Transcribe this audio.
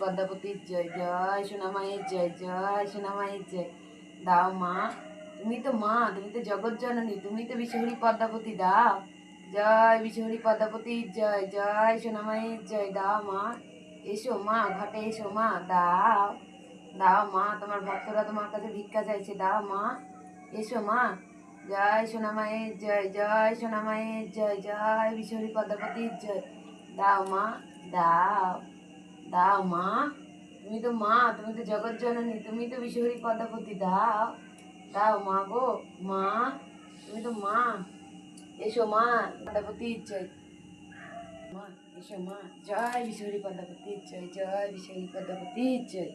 পদ্মাবতীর জয়, জয় সোনামায়ের জয়, জয় সোনামায়ের জয়। দাও মা, তুমি তো মা, তুমি তো জগৎ জননী, তুমি তো বিশ্বহরি পদ্মাবতী, দাও। জয় বিশ্বহরি পদ্মাবতীর জয়, জয় সোনামায়ের জয়। দাও মা, এসো মা, ঘাটে এসো মা, দাও। দাও মা, তোমার ভক্তরা তোমার কাছে ভিক্ষা চাইছে, দাও মা, এসো মা। জয় সোনামায়ের জয়, জয় সোনামায়ের জয়, জয় বিশ্বহরি পদ্মাবতীর জয়। দাও মা, দাও। দাও মা, তুমি তো মা, তুমি তো জগৎ জননী, তুমি তো বিশ্বহরি পদ্মাবতী, দাও। দাও মা গো, মা, তুমি তো মা, এসো মা, পদ্মাবতীর জয়। মা, এসো মা, জয় বিশ্বহরি পদ্মাবতীর জয়, জয় বিশ্বহরি পদ্মাবতীর জয়।